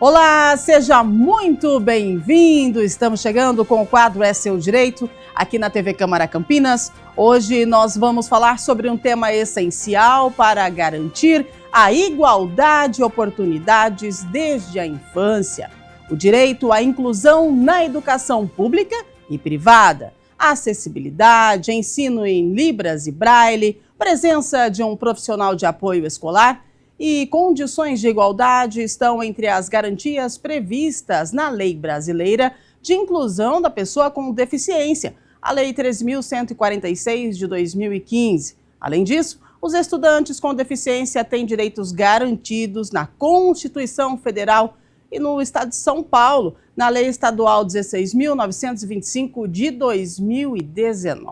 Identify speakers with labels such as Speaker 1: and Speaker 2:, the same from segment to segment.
Speaker 1: Olá, seja muito bem-vindo. Estamos chegando com o quadro É Seu Direito, aqui na TV Câmara Campinas. Hoje nós vamos falar sobre um tema essencial para garantir a igualdade de oportunidades desde a infância. O direito à inclusão na educação pública e privada, a acessibilidade, ensino em Libras e Braille, presença de um profissional de apoio escolar e condições de igualdade estão entre as garantias previstas na Lei Brasileira de Inclusão da Pessoa com Deficiência, a Lei 3.146 de 2015. Além disso, os estudantes com deficiência têm direitos garantidos na Constituição Federal e no Estado de São Paulo, na Lei Estadual 16.925 de 2019.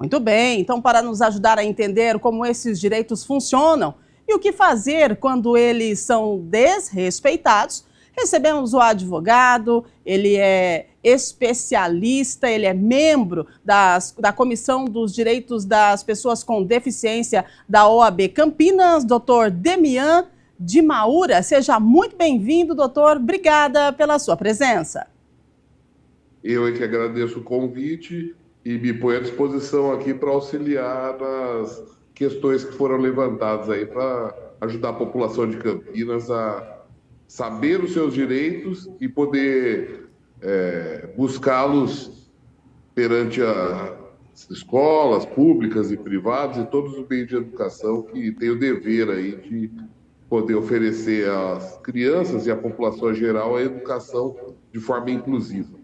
Speaker 1: Muito bem, então para nos ajudar a entender como esses direitos funcionam e o que fazer quando eles são desrespeitados, recebemos o advogado, ele é especialista, ele é membro da Comissão dos Direitos das Pessoas com Deficiência da OAB Campinas, doutor Demian de Maura. Seja muito bem-vindo, doutor. Obrigada pela sua presença.
Speaker 2: Eu é que agradeço o convite e me ponho à disposição aqui para auxiliar nas questões que foram levantadas aí para ajudar a população de Campinas a saber os seus direitos e poder buscá-los perante as escolas públicas e privadas e todos os meios de educação que têm o dever aí de poder oferecer às crianças e à população geral a educação de forma inclusiva.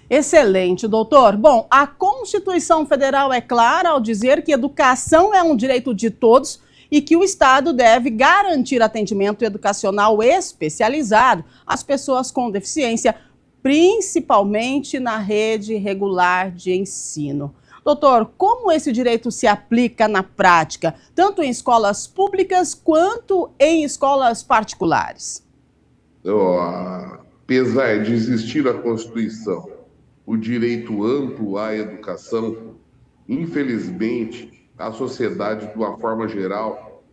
Speaker 1: Excelente, doutor. Bom, a Constituição Federal é clara ao dizer que educação é um direito de todos e que o Estado deve garantir atendimento educacional especializado às pessoas com deficiência, principalmente na rede regular de ensino. Doutor, como esse direito se aplica na prática, tanto em escolas públicas quanto em escolas particulares?
Speaker 2: Apesar de existir a Constituição, o direito amplo à educação, infelizmente, a sociedade, de uma forma geral,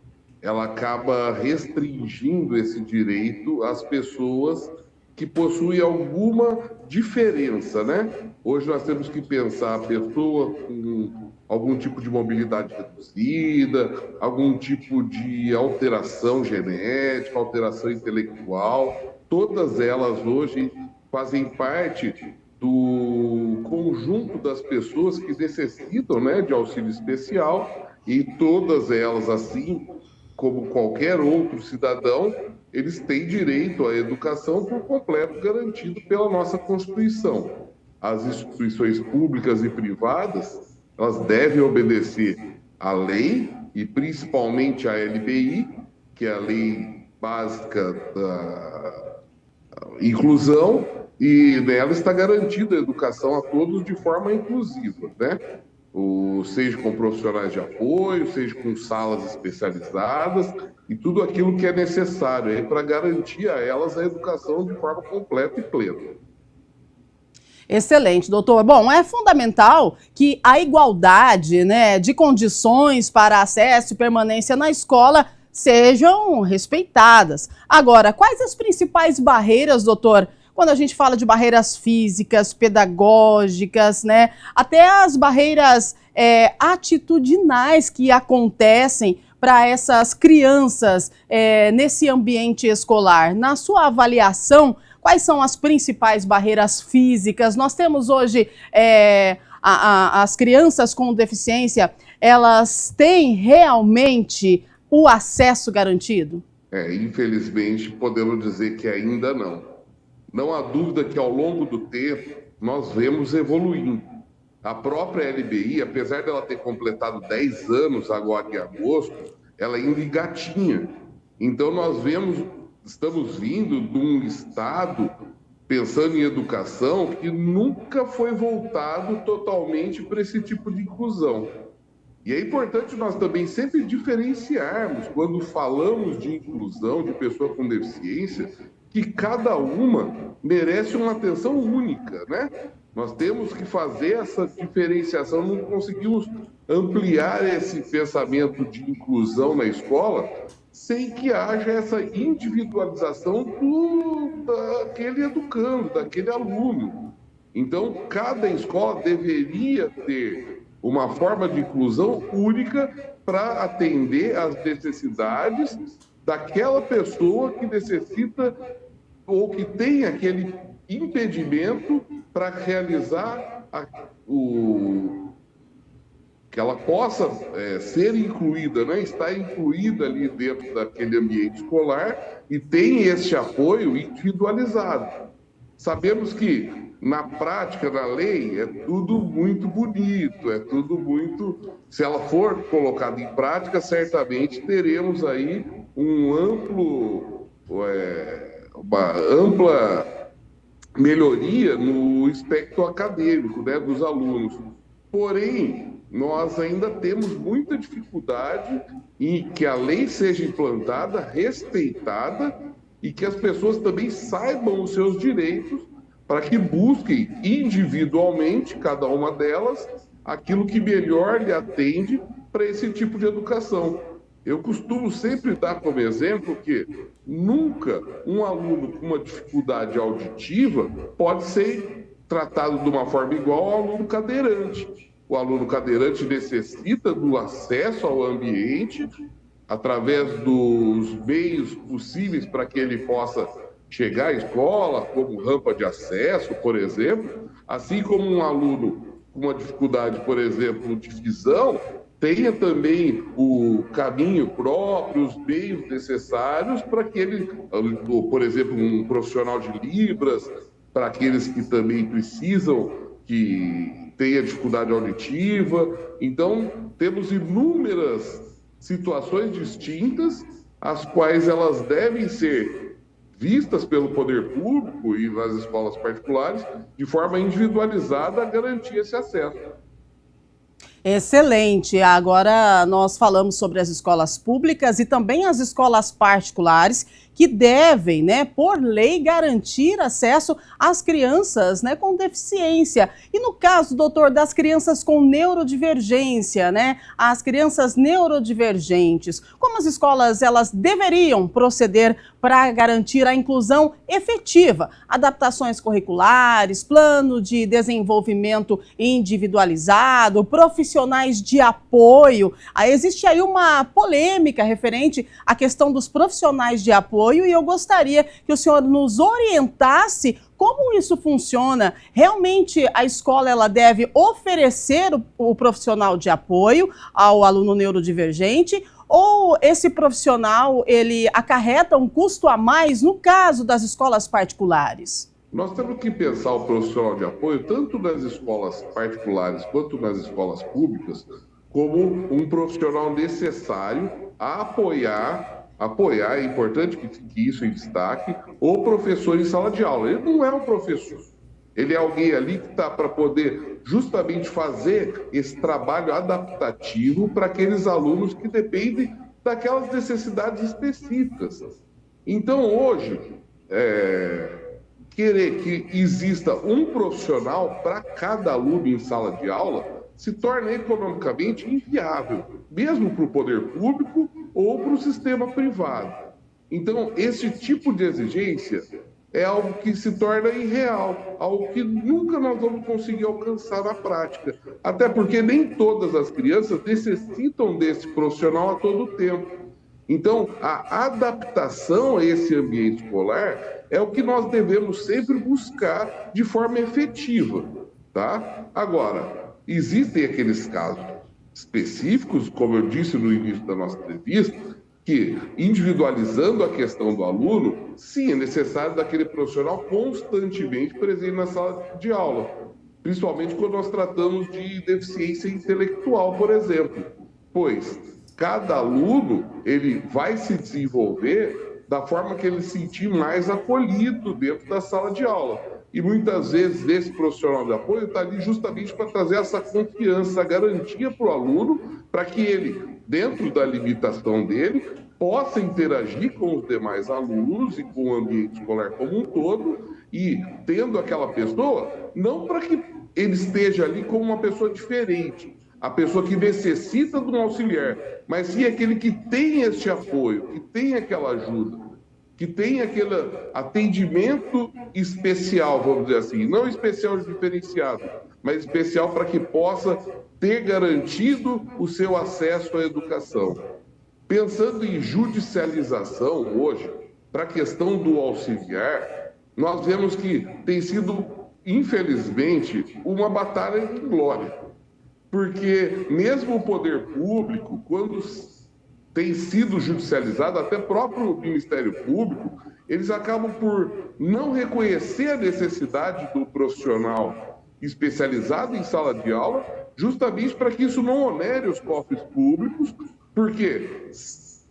Speaker 2: ela acaba restringindo esse direito às pessoas que possuem alguma diferença, né? Hoje nós temos que pensar a pessoa com algum tipo de mobilidade reduzida, algum tipo de alteração genética, alteração intelectual, todas elas hoje fazem parte do conjunto das pessoas que necessitam, né, de auxílio especial, e todas elas, assim como qualquer outro cidadão, eles têm direito à educação por completo garantido pela nossa Constituição. As instituições públicas e privadas, elas devem obedecer à lei e principalmente à LBI, que é a Lei Básica da Inclusão, e nela está garantida a educação a todos de forma inclusiva, né? Seja com profissionais de apoio, seja com salas especializadas e tudo aquilo que é necessário para garantir a elas a educação de forma completa e plena.
Speaker 1: Excelente, doutor. Bom, é fundamental que a igualdade, né, de condições para acesso e permanência na escola sejam respeitadas. Agora, quais as principais barreiras, doutor, quando a gente fala de barreiras físicas, pedagógicas, né, até as barreiras atitudinais que acontecem para essas crianças nesse ambiente escolar? Na sua avaliação, quais são as principais barreiras físicas? Nós temos hoje as crianças com deficiência, elas têm realmente o acesso garantido?
Speaker 2: Infelizmente, podemos dizer que ainda não. Não há dúvida que ao longo do tempo nós vemos evoluindo. A própria LBI, apesar dela ter completado 10 anos agora em agosto, ela ainda engatinha. Então nós estamos vindo de um estado, pensando em educação, que nunca foi voltado totalmente para esse tipo de inclusão. E é importante nós também sempre diferenciarmos, quando falamos de inclusão de pessoa com deficiência, que cada uma merece uma atenção única, né? Nós temos que fazer essa diferenciação, não conseguimos ampliar esse pensamento de inclusão na escola sem que haja essa individualização daquele educando, daquele aluno. Então, cada escola deveria ter uma forma de inclusão única para atender às necessidades daquela pessoa que necessita ou que tem aquele impedimento para realizar que ela possa ser incluída, né? Estar incluída ali dentro daquele ambiente escolar e tem esse apoio individualizado. Sabemos que, na prática, na lei, é tudo muito bonito, é tudo muito... Se ela for colocada em prática, certamente teremos aí uma ampla melhoria no aspecto acadêmico, né, dos alunos. Porém, nós ainda temos muita dificuldade em que a lei seja implantada, respeitada, e que as pessoas também saibam os seus direitos para que busquem individualmente, cada uma delas, aquilo que melhor lhe atende para esse tipo de educação. Eu costumo sempre dar como exemplo que nunca um aluno com uma dificuldade auditiva pode ser tratado de uma forma igual ao aluno cadeirante. O aluno cadeirante necessita do acesso ao ambiente através dos meios possíveis para que ele possa chegar à escola, como rampa de acesso, por exemplo, assim como um aluno com uma dificuldade, por exemplo, de visão, tenha também o caminho próprio, os meios necessários para que ele, por exemplo, um profissional de Libras, para aqueles que também precisam, que tenha dificuldade auditiva. Então, temos inúmeras situações distintas, as quais elas devem ser vistas pelo poder público e nas escolas particulares de forma individualizada a garantir esse acesso.
Speaker 1: Excelente. Agora nós falamos sobre as escolas públicas e também as escolas particulares que devem, né, por lei, garantir acesso às crianças, né, com deficiência. E no caso, doutor, das crianças com neurodivergência, né, as crianças neurodivergentes, como as escolas elas deveriam proceder para garantir a inclusão efetiva? Adaptações curriculares, plano de desenvolvimento individualizado, profissionais de apoio. Existe aí uma polêmica referente à questão dos profissionais de apoio e eu gostaria que o senhor nos orientasse como isso funciona. Realmente a escola ela deve oferecer o profissional de apoio ao aluno neurodivergente ou esse profissional ele acarreta um custo a mais no caso das escolas particulares?
Speaker 2: Nós temos que pensar o profissional de apoio tanto nas escolas particulares quanto nas escolas públicas como um profissional necessário a apoiar, é importante que fique isso em destaque, o professor em sala de aula. Ele não é um professor, ele é alguém ali que está para poder justamente fazer esse trabalho adaptativo para aqueles alunos que dependem daquelas necessidades específicas. Então, hoje, querer que exista um profissional para cada aluno em sala de aula se torna economicamente inviável, mesmo para o poder público ou para o sistema privado. Então, esse tipo de exigência é algo que se torna irreal, algo que nunca nós vamos conseguir alcançar na prática. Até porque nem todas as crianças necessitam desse profissional a todo tempo. Então, a adaptação a esse ambiente escolar é o que nós devemos sempre buscar de forma efetiva, tá? Agora, existem aqueles casos específicos, como eu disse no início da nossa entrevista, que, individualizando a questão do aluno, sim, é necessário daquele profissional constantemente presente na sala de aula, principalmente quando nós tratamos de deficiência intelectual, por exemplo, pois cada aluno ele vai se desenvolver da forma que ele se sentir mais acolhido dentro da sala de aula. E muitas vezes esse profissional de apoio está ali justamente para trazer essa confiança, a garantia para o aluno, para que ele, dentro da limitação dele, possa interagir com os demais alunos e com o ambiente escolar como um todo, e tendo aquela pessoa, não para que ele esteja ali como uma pessoa diferente, a pessoa que necessita de um auxiliar, mas sim aquele que tem este apoio, que tem aquela ajuda, que tem aquele atendimento especial, vamos dizer assim, não especial diferenciado, mas especial para que possa ter garantido o seu acesso à educação. Pensando em judicialização hoje, para a questão do auxiliar, nós vemos que tem sido, infelizmente, uma batalha de glória. Porque mesmo o poder público, quando tem sido judicializado, até próprio Ministério Público, eles acabam por não reconhecer a necessidade do profissional especializado em sala de aula, justamente para que isso não onere os cofres públicos, porque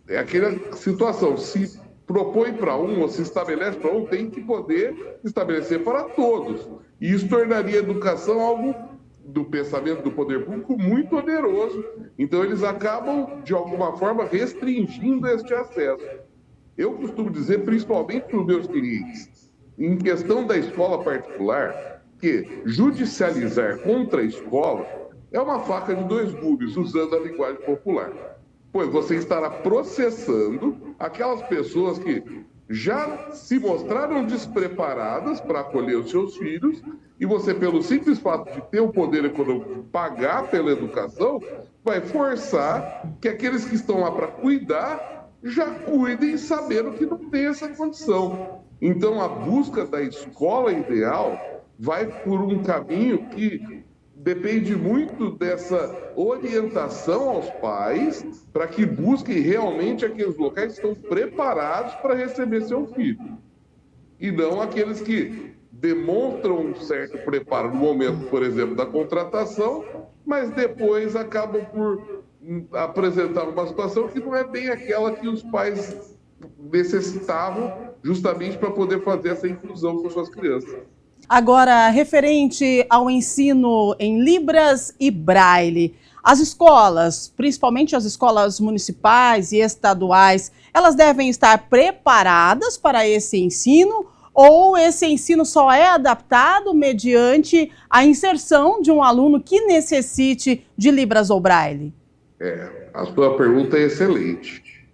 Speaker 2: é aquela situação, se propõe para um ou se estabelece para um, tem que poder estabelecer para todos. E isso tornaria a educação algo do pensamento do poder público muito oneroso. Então eles acabam, de alguma forma, restringindo este acesso. Eu costumo dizer, principalmente para os meus clientes, em questão da escola particular, que judicializar contra a escola é uma faca de dois gumes, usando a linguagem popular. Pois você estará processando aquelas pessoas que já se mostraram despreparadas para acolher os seus filhos, e você, pelo simples fato de ter o poder econômico pagar pela educação, vai forçar que aqueles que estão lá para cuidar já cuidem sabendo que não tem essa condição. Então, a busca da escola ideal vai por um caminho que depende muito dessa orientação aos pais para que busquem realmente aqueles locais que estão preparados para receber seu filho. E não aqueles que demonstram um certo preparo no momento, por exemplo, da contratação, mas depois acabam por apresentar uma situação que não é bem aquela que os pais necessitavam justamente para poder fazer essa inclusão com suas crianças.
Speaker 1: Agora, referente ao ensino em Libras e Braille, as escolas, principalmente as escolas municipais e estaduais, elas devem estar preparadas para esse ensino ou esse ensino só é adaptado mediante a inserção de um aluno que necessite de Libras ou Braille?
Speaker 2: A sua pergunta é excelente.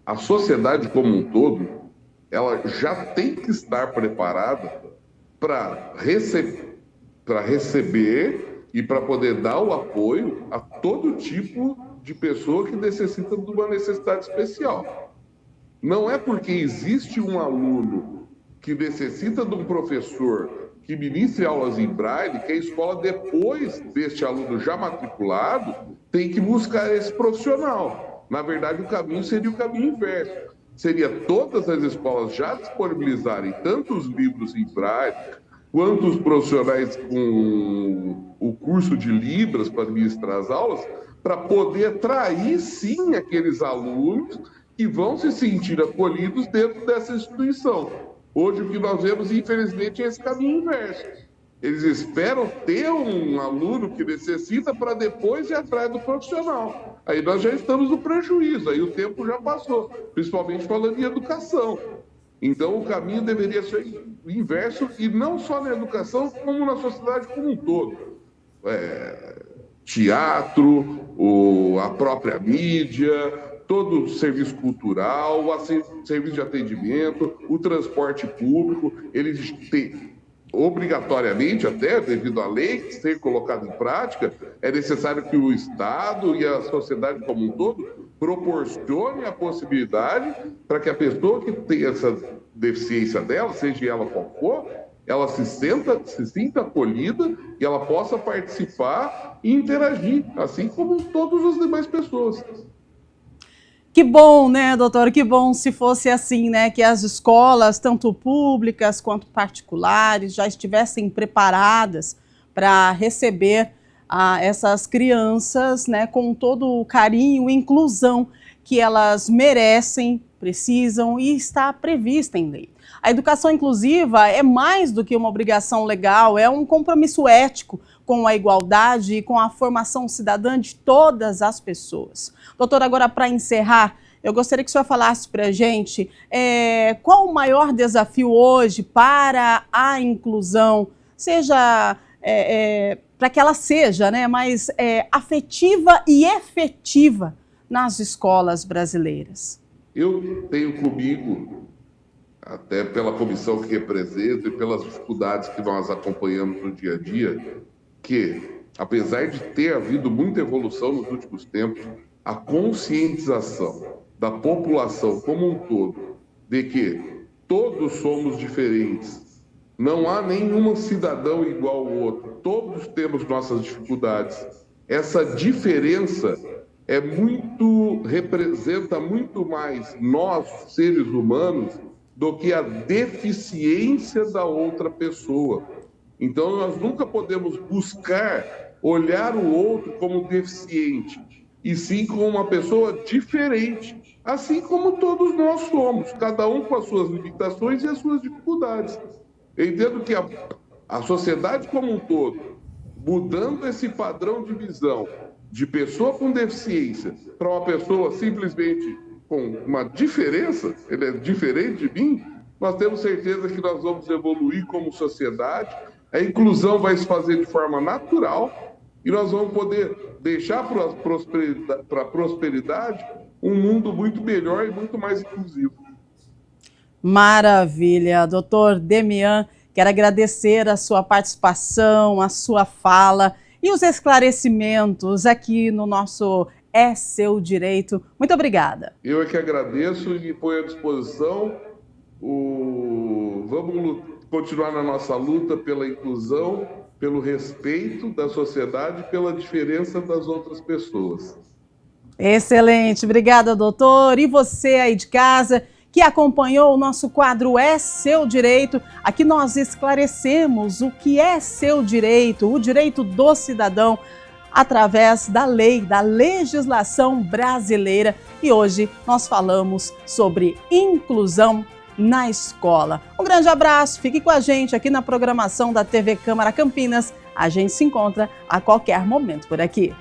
Speaker 2: A sociedade como um todo, ela já tem que estar preparada para receber e para poder dar o apoio a todo tipo de pessoa que necessita de uma necessidade especial. Não é porque existe um aluno que necessita de um professor que ministre aulas em Braille que a escola, depois deste aluno já matriculado, tem que buscar esse profissional. Na verdade, o caminho seria o caminho inverso. Seria todas as escolas já disponibilizarem tanto os livros em Braille, quanto os profissionais com o curso de Libras para administrar as aulas, para poder atrair, sim, aqueles alunos que vão se sentir acolhidos dentro dessa instituição. Hoje, o que nós vemos, infelizmente, é esse caminho inverso. Eles esperam ter um aluno que necessita para depois ir atrás do profissional. Aí nós já estamos no prejuízo, aí o tempo já passou, principalmente falando em educação. Então o caminho deveria ser inverso, e não só na educação, como na sociedade como um todo. Teatro, a própria mídia, todo o serviço cultural, o serviço de atendimento, o transporte público, eles têm, obrigatoriamente, até devido à lei ser colocada em prática, é necessário que o Estado e a sociedade como um todo proporcione a possibilidade para que a pessoa que tem essa deficiência dela, seja ela qual for, ela se sinta acolhida e ela possa participar e interagir, assim como todas as demais pessoas.
Speaker 1: Que bom, né, doutor? Que bom se fosse assim, né? Que as escolas, tanto públicas quanto particulares, já estivessem preparadas para receber essas crianças, né, com todo o carinho e inclusão que elas merecem, precisam e está prevista em lei. A educação inclusiva é mais do que uma obrigação legal, é um compromisso ético com a igualdade e com a formação cidadã de todas as pessoas. Doutor, agora para encerrar, eu gostaria que o senhor falasse para a gente qual o maior desafio hoje para a inclusão, seja para que ela seja, né, mais afetiva e efetiva nas escolas brasileiras?
Speaker 2: Eu tenho comigo, até pela comissão que represento e pelas dificuldades que nós acompanhamos no dia a dia, que, apesar de ter havido muita evolução nos últimos tempos, a conscientização da população como um todo de que todos somos diferentes, não há nenhum cidadão igual ao outro, todos temos nossas dificuldades. Essa diferença representa muito mais nós, seres humanos, do que a deficiência da outra pessoa. Então, nós nunca podemos buscar olhar o outro como deficiente, e sim como uma pessoa diferente, assim como todos nós somos, cada um com as suas limitações e as suas dificuldades. Eu entendo que a sociedade como um todo, mudando esse padrão de visão de pessoa com deficiência para uma pessoa simplesmente com uma diferença, ele é diferente de mim, nós temos certeza que nós vamos evoluir como sociedade, a inclusão vai se fazer de forma natural e nós vamos poder deixar para a prosperidade um mundo muito melhor e muito mais inclusivo.
Speaker 1: Maravilha, doutor Demian, quero agradecer a sua participação, a sua fala e os esclarecimentos aqui no nosso É Seu Direito. Muito obrigada.
Speaker 2: Eu é que agradeço e ponho à disposição. Vamos continuar na nossa luta pela inclusão, pelo respeito da sociedade e pela diferença das outras pessoas.
Speaker 1: Excelente, obrigada, doutor. E você aí de casa que acompanhou o nosso quadro É Seu Direito, aqui nós esclarecemos o que é seu direito, o direito do cidadão, através da lei, da legislação brasileira. E hoje nós falamos sobre inclusão na escola. Um grande abraço, fique com a gente aqui na programação da TV Câmara Campinas. A gente se encontra a qualquer momento por aqui.